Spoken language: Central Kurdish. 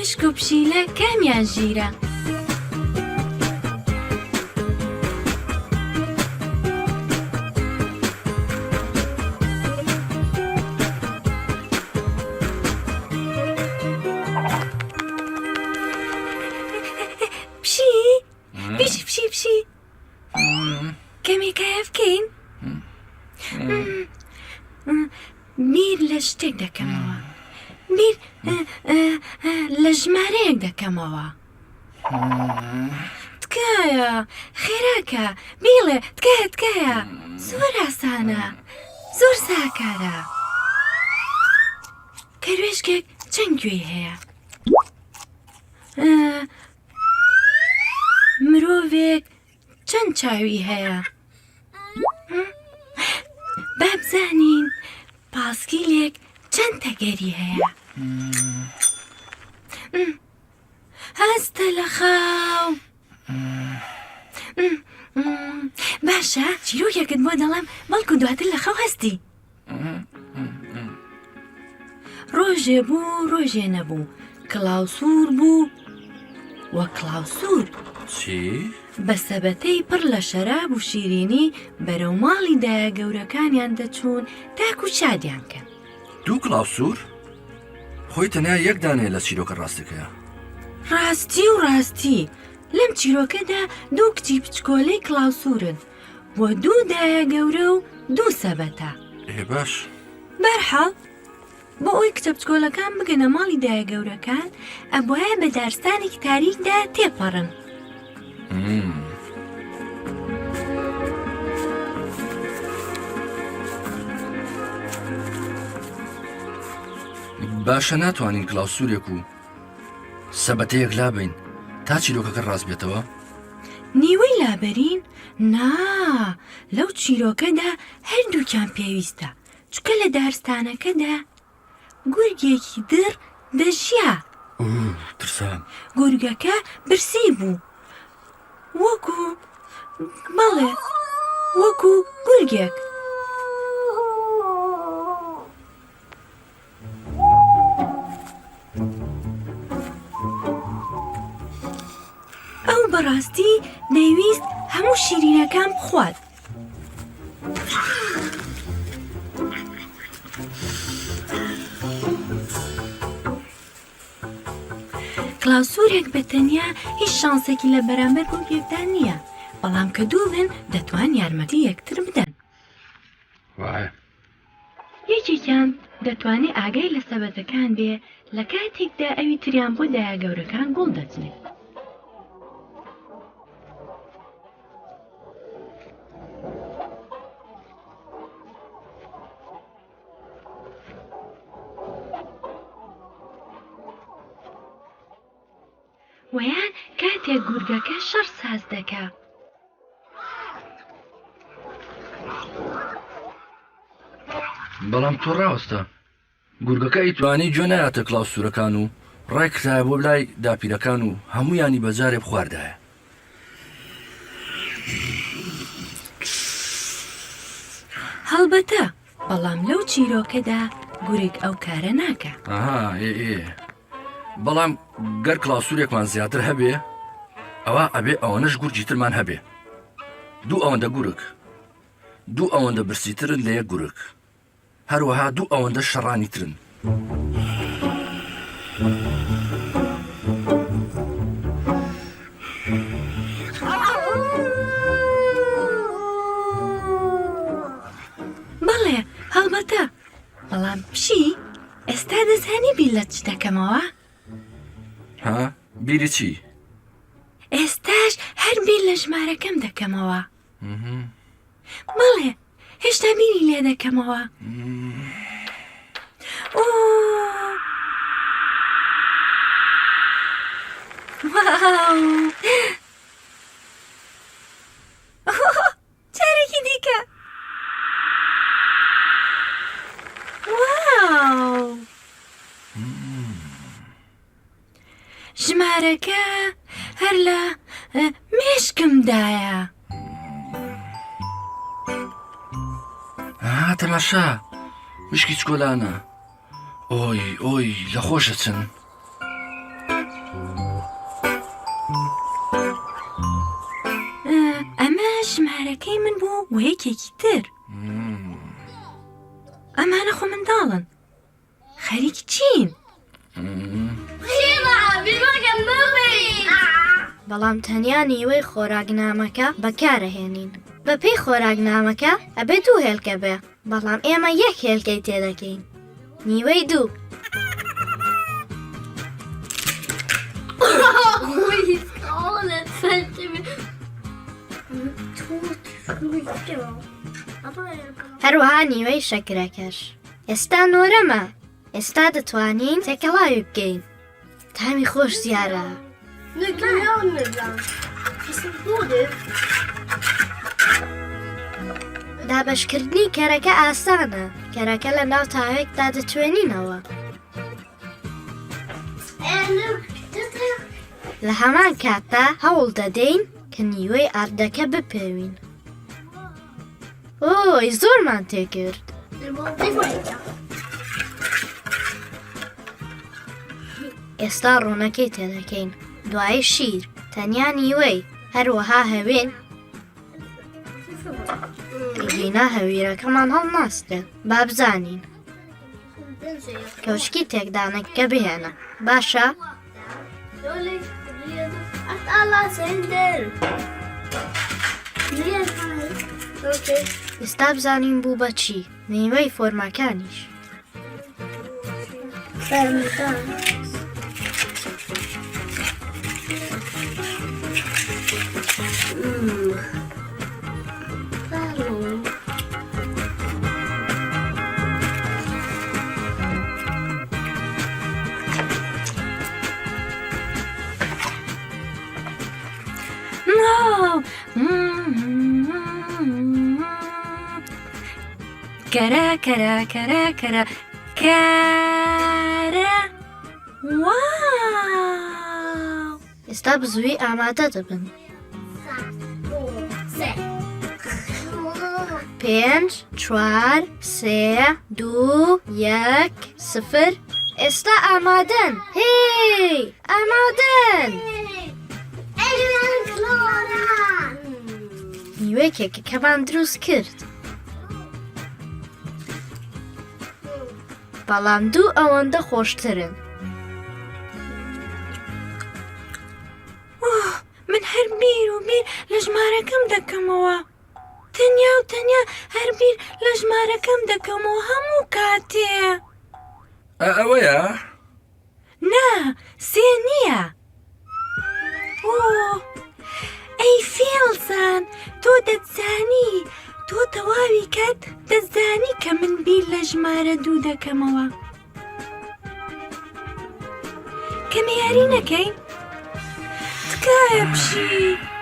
مشک و پشیلە کامیان ژیرە؟ پشی کەمێک هەیە بکەین؟ بیر لە شتێک دەکەمەوە، بیر لە ژمارەیەک دەکەمەوە. تکایە خێراکە بیڵێ، تکایە زۆر ئاسانە، زۆر ساکارە. کەروێشکێک چەند گوێی هەیە؟ مرۆڤێک چەند چاوی هەیە؟ با بزانین پاسکیلێک چەند تەگەری هەیە؟ هەستە لە خاو. باشە چیرۆکێکت بۆ دەڵێم، بەڵکو دواتر لە خەو هەستی. ڕۆژێ بوو ڕۆژێ نەبوو، کڵاوسوور بوو وە کڵاوسوور. چی؟ بە سەبەتەی پڕ لە شەراب و شیرینی بەرەو ماڵی دایە گەورەکانیان دەچوون تاکو شادیان کەن. دوو کڵاوسوور؟ خۆی تەنیا یەک دانێ لە چیرۆکە ڕاستەکەیە. ڕاستی لەم چیرۆکەدا دوو کچی بچکۆلەی کڵاوسورن، بۆ دوو دایە گەورە و دوو سەبەتە. باش بەرحاڵ بۆ ئەوی کچە بچکۆلەکان بگەنە ماڵی دایە گەورەکان، ئەبوایە بە دارستانێکی تاریکدا تێپەڕن. باشە ناتوانین کڵاوسورێک و سەبەتەیەک لابین تا چیرۆکەکە ڕاست بێتەوە؟ نیوەی لابەرین؟ نا، لەو چیرۆکەدا هەردووکیان پێویستە، چکە لە دارستانەکەدا گورگێکی در دەژیا. ترسام. گورگەکە برسی بوو، وەکو گورگێک. ئەو بەڕاستی دەیویست هەموو شیرینەکان بخوات. کڵاوسورێک بەتەنیا هیچ شانسێکی لە بەرامبەر گورگێکدا نییە، بەڵام کە دوو بن دەتوان یارمەتی یەکتر بدەن. یەکێکیان دەتوانێت ئاگای لە سەبەتەکان بێ لە کاتێکدا ئەوی تریان بۆ دایە گەورەکان گوڵ دەچنێت. ویان کاتێک گورگەکە شەڕ ساز دەکا. بەڵام تۆ ڕاوەستە گورگەکە ئیتوانی گوێ نایاتە کڵاوسورەکان و ڕای کردایە بۆ لای داپیرەکان و هەموویانی بەجارێ بخواردایە. هەڵبەتە، بەڵام لەو چیرۆکەدا گورگ ئەو کارە ناکە. بەڵام گەر کڵاوسورێکمان زیاتر هەبێ ئەوە ئەبێ ئەوەنەش گورجی ترمان هەبێ. دوو ئەوەندە گورگ، دوو ئەوەندە برسیترن لە یەک گورگ، هەروەها دوو ئەوەندە شەڕانی ترن. بەڵێ هەڵبەتە، بەڵام پشی ئێستا دەزانی بیر لە چ دەکەمەوە؟ بیری چی؟ ئێستاش هەر بیر لە ژمارەکەم دەکەمەوە. بەڵێ هێشتا بیری لێ دەکەمەوە. جارێکی دیکە. ژمارەکە هەر لە مێشکمدایە. تەماشا مشکی چکۆلانە. ئۆی لە خۆشە چن. ژمارەکەی من بوو و یەکێکی تر ئەمانە خۆ منداڵن خەریکی چین بەڵام تەنیا نیوەی خۆراکنامەکە بەکارەهێنین بە پێی خۆراکنامەکە ئەبێت دوو هێلکە بێ بەڵام ئێمە یەک هێلکەی تێدەکەین نیوەی دوو هەروەها نیوەی شەکرەکەش ئێستا نۆرەمە ئێستا دەتوانین تێکەڵاوی بکەین تامی خۆش زیارە دابەشکردنی کەرەکە ئاسانە کەرەکە لە ناو تاوێکدا دەتوێنینەوە لە هەمان کاتدا هەوڵ دەدەین کە نیوەی ئاردەکە بپێوین ئۆی زۆرمان تێکرد ئێستا ڕوونەکەی تێدەکەین دوای شیر تەنیا نیوەی هەروەها هەوێن ئینا هەویرەکەمان هەڵناستێت با بزانین کەوشکی تێکدانەکە بهێنە باشە ئێستا بزانین بوو بە چی نیوەی فۆرمەکانیش کەرە کەرە کەرە کەرە کەرە واو ئێستا بزووی ئامادە دەبن 5 4 3 2 1 0 ئێستا ئامادەن هی ئامادەن نیوەی کێکەکەمان دروست کرد بەڵام دوو ئەوەندە خۆشترن من هەر بیر و بیر لە ژمارەکەم دەکەمەوە تەنیا و تەنیا هەر بیر لە ژمارەکەم دەکەمەوە هەموو کاتێ ئەوەیە نا سێ نییە ئەی فێڵزان تۆ دەتزانی تۆ تەواوی کات دەزانی کە من بیر لە ژمارە دوو دەکەمەوە کەمە یاری نەکەین تکایە بشی